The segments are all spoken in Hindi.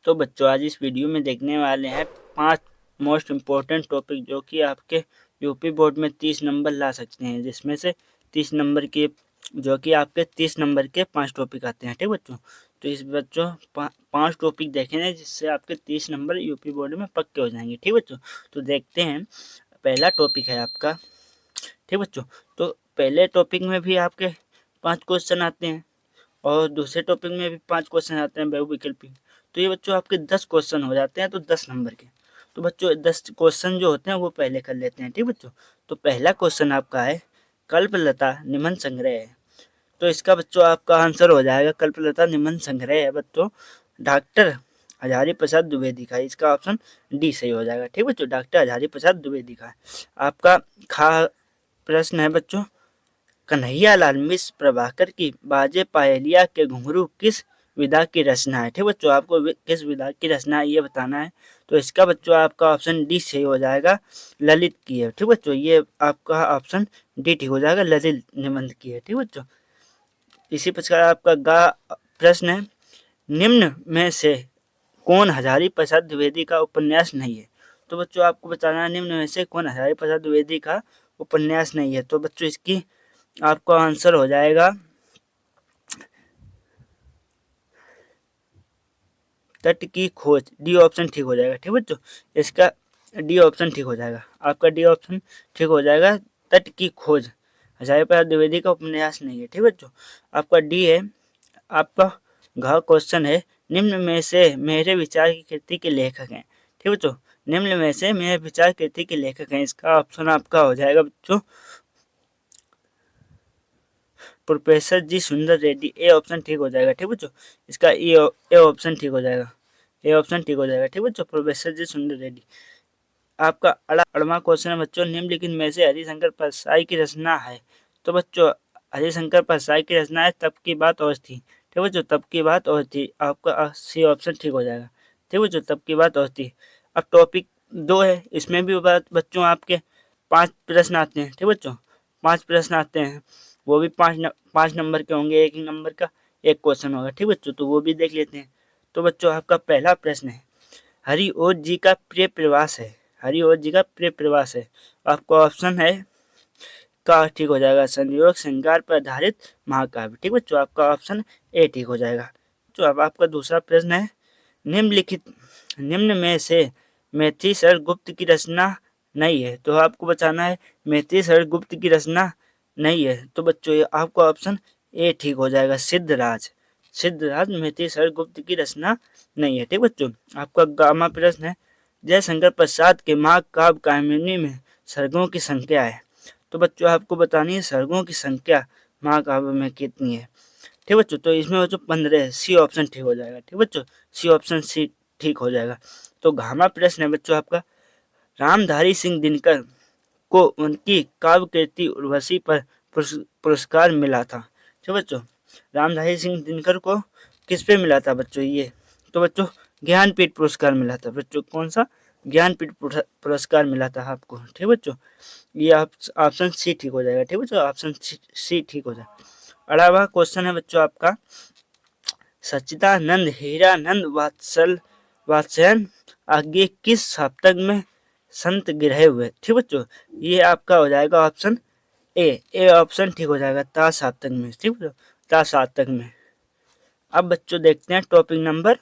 तो बच्चों आज इस वीडियो में देखने वाले हैं 5 मोस्ट इम्पोर्टेंट टॉपिक जो कि आपके यूपी बोर्ड में 30 नंबर ला सकते हैं, जिसमें से 30 नंबर के जो कि आपके 30 नंबर के 5 टॉपिक आते हैं। ठीक बच्चों, तो इस बच्चों 5 टॉपिक देखेंगे जिससे आपके 30 नंबर यूपी बोर्ड में पक्के हो जाएंगे। ठीक बच्चों, तो देखते हैं। पहला टॉपिक है आपका। ठीक बच्चों, तो पहले टॉपिक में भी आपके 5 क्वेश्चन आते हैं और दूसरे टॉपिक में भी 5 क्वेश्चन आते हैं बहुविकल्पी। तो ये बच्चों आपके 10 क्वेश्चन हो जाते हैं, तो 10 नंबर के। तो बच्चों 10 क्वेश्चन जो होते हैं वो पहले कर लेते हैं। ठीक बच्चों, तो पहला क्वेश्चन आपका है कल्पलता निबंध संग्रह है। तो इसका बच्चों आपका आंसर हो जाएगा कल्पलता निबंध संग्रह है बच्चों डॉक्टर हजारी प्रसाद द्विवेदी का। इसका ऑप्शन डी सही हो जाएगा। ठीक बच्चों, डॉक्टर हजारी प्रसाद द्विवेदी का। आपका खा प्रश्न है बच्चों कन्हैयालाल मिश्र प्रभाकर की बाजे पायलिया के घुंघरू किस विधा की रचना है। ठीक बच्चों, आपको किस विधा की रचना है ये बताना है। तो इसका बच्चों आपका ऑप्शन डी सही हो जाएगा, ललित की है। ठीक बच्चों, ये आपका ऑप्शन डी ठीक हो जाएगा, ललित निबंध की है। ठीक बच्चों, इसी प्रकार आपका गा प्रश्न है निम्न में से कौन हजारी प्रसाद द्विवेदी का उपन्यास नहीं है। तो बच्चों आपको बताना है निम्न में से कौन हजारी प्रसाद द्विवेदी का उपन्यास नहीं है। तो बच्चों इसकी आपका आंसर हो जाएगा तट की खोज, डी ऑप्शन ठीक हो जाएगा। ठीक बच्चों, इसका डी ऑप्शन ठीक हो जाएगा, आपका डी ऑप्शन ठीक हो जाएगा, तट की खोज हजारी प्रसाद द्विवेदी का उपन्यास नहीं है। ठीक बच्चों, आपका डी है। आपका घ क्वेश्चन है निम्न में से मेरे विचार की कृति के लेखक हैं। ठीक बच्चों, निम्न में से मेरे विचार कृति के लेखक हैं, इसका ऑप्शन आपका हो जाएगा बच्चों प्रोफेसर जी सुंदर रेड्डी, ए ऑप्शन ठीक हो जाएगा। ठीक बच्चों, इसका ए ऑप्शन ठीक हो जाएगा, ए ऑप्शन ठीक हो जाएगा। ठीक बच्चों, प्रोफेसर जी सुंदर रेड्डी। आपका अड़वा क्वेश्चन है बच्चों निम्नलिखित में से हरिशंकर परसाई की रचना है। तो बच्चों हरिशंकर परसाई की रचना है तब की बात और थी। ठीक बच्चों, तब की बात और थी, आपका सी ऑप्शन ठीक हो जाएगा। ठीक बच्चों, तब की बात और थी। अब टॉपिक 2 है, इसमें भी बच्चों आपके 5 प्रश्न आते हैं। ठीक बच्चों, 5 प्रश्न आते हैं, वो भी 5 नंबर के होंगे, एक ही नंबर का एक क्वेश्चन होगा। ठीक बच्चों, तो वो भी देख लेते हैं। तो बच्चों आपका पहला प्रश्न है हरिओं जी का प्रिय प्रवास है, हरिओं जी का प्रिय प्रवास है। आपका ऑप्शन है का ठीक हो जाएगा संयोग श्रृंगार पर आधारित महाकाव्य। ठीक बच्चों, आपका ऑप्शन ए ठीक हो जाएगा। तो अब आपका दूसरा प्रश्न है निम्न में से मैथिली शरण गुप्त की रचना नहीं है। तो आपको बताना है मैथिली शरण गुप्त की रचना नहीं है। तो बच्चों आपका ऑप्शन ए ठीक हो जाएगा सिद्धराज, सिद्धराज मैथिली शरण गुप्त की रचना नहीं है। ठीक बच्चों, आपका गामा प्रश्न है जयशंकर प्रसाद के महाकाव्य कामिनी में सर्गों की संख्या है। तो बच्चों आपको बतानी है सर्गों की संख्या महाकाव्य में कितनी है। ठीक बच्चों, तो इसमें बच्चों 15 है, सी ऑप्शन ठीक हो जाएगा। ठीक बच्चों, सी ऑप्शन सी ठीक हो जाएगा। तो घामा प्रश्न है बच्चों आपका रामधारी सिंह दिनकर को उनकी काव्य कृति उर्वशी पर पुरस्कार मिला था। ठीक बच्चों, रामधारी सिंह दिनकर को किस पे मिला था बच्चों ये। तो बच्चों ज्ञानपीठ पुरस्कार मिला था। बच्चों कौन सा ज्ञानपीठ पुरस्कार मिला था आपको। ठीक बच्चों, ये ऑप्शन सी ठीक हो जाएगा। ठीक बच्चों, ऑप्शन सी ठीक हो जाएगा। 18वां क्वेश्चन है बच्चों आपका सच्चिदानंद हीरानंद वात्स्ययन आगे किस सप्तक में संत गिरहे हुए। ठीक बच्चों, ये आपका हो जाएगा ऑप्शन ए ऑप्शन ठीक हो जाएगा ता सप्तक में। ठीक बच्चों, ता सप्तक में। अब बच्चों देखते हैं टॉपिक नंबर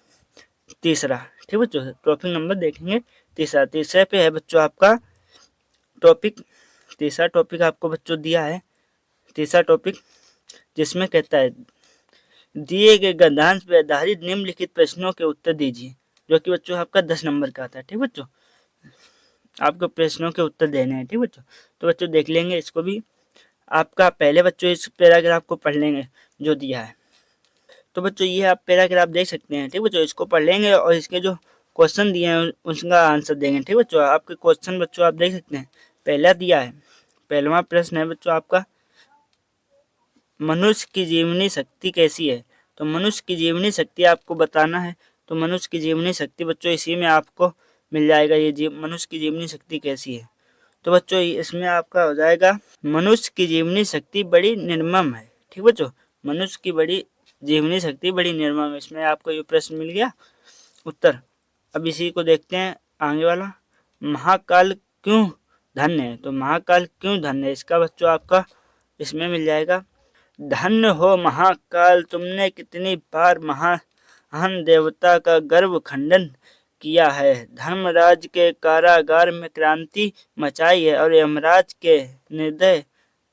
तीसरा। ठीक बच्चों, टॉपिक नंबर देखेंगे तीसरा। तीसरे पे है बच्चों आपका टॉपिक, तीसरा टॉपिक आपको बच्चों दिया है। तीसरा टॉपिक जिसमें कहता है दिए गए गद्यांश पर आधारित निम्नलिखित प्रश्नों के उत्तर दीजिए, जो कि बच्चों आपका 10 नंबर का आता है। ठीक बच्चों, आपको प्रश्नों के उत्तर देने हैं। ठीक बच्चों, तो बच्चों देख लेंगे इसको भी। आपका पहले बच्चों इस पैराग्राफ को पढ़ लेंगे जो दिया है। तो बच्चों ये आप पैराग्राफ देख सकते हैं। ठीक बच्चों, इसको पढ़ लेंगे और इसके जो क्वेश्चन दिए हैं उसका आंसर देंगे। ठीक बच्चों, आपके क्वेश्चन बच्चों आप देख सकते हैं। पहला दिया है, पहलवा प्रश्न है बच्चों आपका मनुष्य की जीवनी शक्ति कैसी है। तो मनुष्य की जीवनी शक्ति आपको बताना है। तो मनुष्य की जीवनी शक्ति बच्चों इसी में आपको मिल जाएगा, ये मनुष्य की जीवनी शक्ति कैसी है। तो बच्चों इसमें आपका हो जाएगा मनुष्य की जीवनी शक्ति बड़ी निर्मम है। ठीक बच्चों, मनुष्य की बड़ी जीवनी शक्ति बड़ी निर्मम है, इसमें आपको ये प्रश्न मिल गया। उत्तर। अब इसी को देखते हैं आगे वाला, महाकाल क्यों धन्य है? तो महाकाल क्यों धन्य है, इसका बच्चों आपका इसमें मिल जाएगा, धन्य हो महाकाल तुमने कितनी बार महान देवता का गर्व खंडन किया है, धर्मराज के कारागार में क्रांति मचाई है और यमराज के निर्दय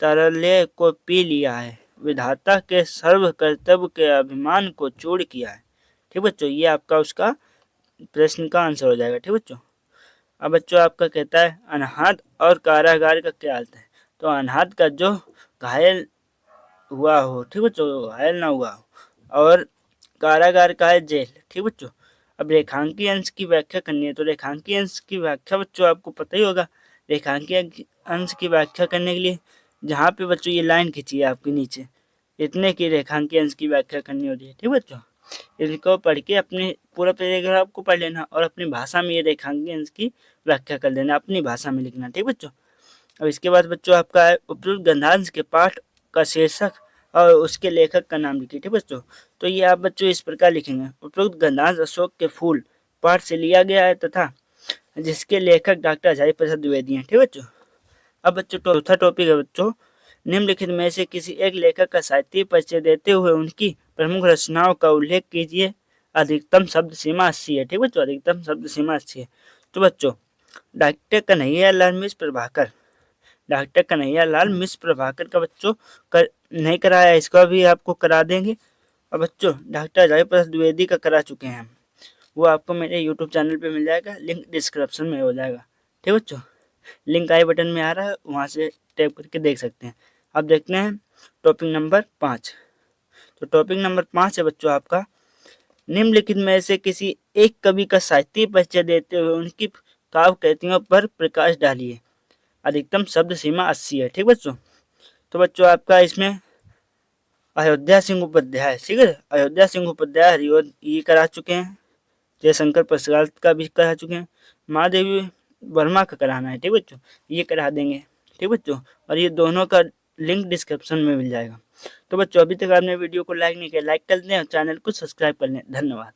तरले को पी लिया है, विधाता के सर्व कर्तव्य के अभिमान को चूर किया है। ठीक बच्चों, ये आपका उसका प्रश्न का आंसर हो जाएगा। ठीक बच्चों, अब बच्चों आपका कहता है अनाहत और कारागार का क्या अर्थ है? तो अनाहत का जो घायल हुआ हो, ठीक बच्चों, घायल ना हुआ हो, और कारागार का है जेल। ठीक बच्चों, अब रेखांकी अंश की व्याख्या करनी है। तो रेखांकी अंश की व्याख्या बच्चों आपको पता ही होगा। रेखांकी अंश की व्याख्या करने के लिए जहाँ पे बच्चों ये लाइन खींची है आपके नीचे, इतने की रेखांकी अंश की व्याख्या करनी होती है। ठीक बच्चों, इनको पढ़ के अपने पूरा पैराग्राफ को पढ़ लेना और अपनी भाषा में ये रेखांकी अंश की व्याख्या कर लेना, अपनी भाषा में लिखना। ठीक बच्चों, अब इसके बाद बच्चों आपका है उपयुक्त गंधांश के पाठ का शीर्षक और उसके लेखक का नाम लिखिए। ठीक बच्चों, तो ये आप बच्चों इस प्रकार लिखेंगे, उपयुक्त गंधांश अशोक के फूल पाठ से लिया गया है तथा जिसके लेखक डॉक्टर हजारी प्रसाद द्विवेदी हैं। ठीक बच्चों, अब बच्चों चौथा टॉपिक है बच्चों, निम्नलिखित में से किसी एक लेखक का साहित्यिक परिचय देते हुए उनकी प्रमुख रचनाओं का उल्लेख कीजिए। अधिकतम शब्द सीमा 80 है। ठीक बच्चों, अधिकतम शब्द सीमा 80 है। तो बच्चों डॉक्टर कन्हैयालाल मिश्र प्रभाकर, डॉक्टर कन्हैयालाल मिश्र प्रभाकर का बच्चों नहीं कराया, इसका भी आपको करा देंगे। और बच्चों डॉक्टर हजारी प्रसाद द्विवेदी का करा चुके हैं, वो आपको मेरे यूट्यूब चैनल पे मिल जाएगा, लिंक डिस्क्रिप्शन में हो जाएगा। ठीक बच्चों, लिंक आई बटन में आ रहा है, वहाँ से टैप करके देख सकते हैं। अब देखते हैं टॉपिक नंबर 5। तो टॉपिक नंबर 5 है बच्चों आपका, निम्नलिखित में से किसी एक कवि का साहित्यिक परिचय देते हुए उनकी काव्य कृतियों पर प्रकाश डालिए। अधिकतम शब्द सीमा 80 है। ठीक बच्चों, तो बच्चों आपका इसमें अयोध्या सिंह उपाध्याय, ठीक है, अयोध्या सिंह उपाध्याय हरिओद ये करा चुके हैं, जयशंकर प्रसाद का भी करा चुके हैं, महादेवी वर्मा का कराना है। ठीक बच्चों, ये करा देंगे। ठीक बच्चों, और ये दोनों का लिंक डिस्क्रिप्शन में मिल जाएगा। तो बच्चों अभी तक आपने वीडियो को लाइक नहीं किया, लाइक कर दें और चैनल को सब्सक्राइब कर लें। धन्यवाद।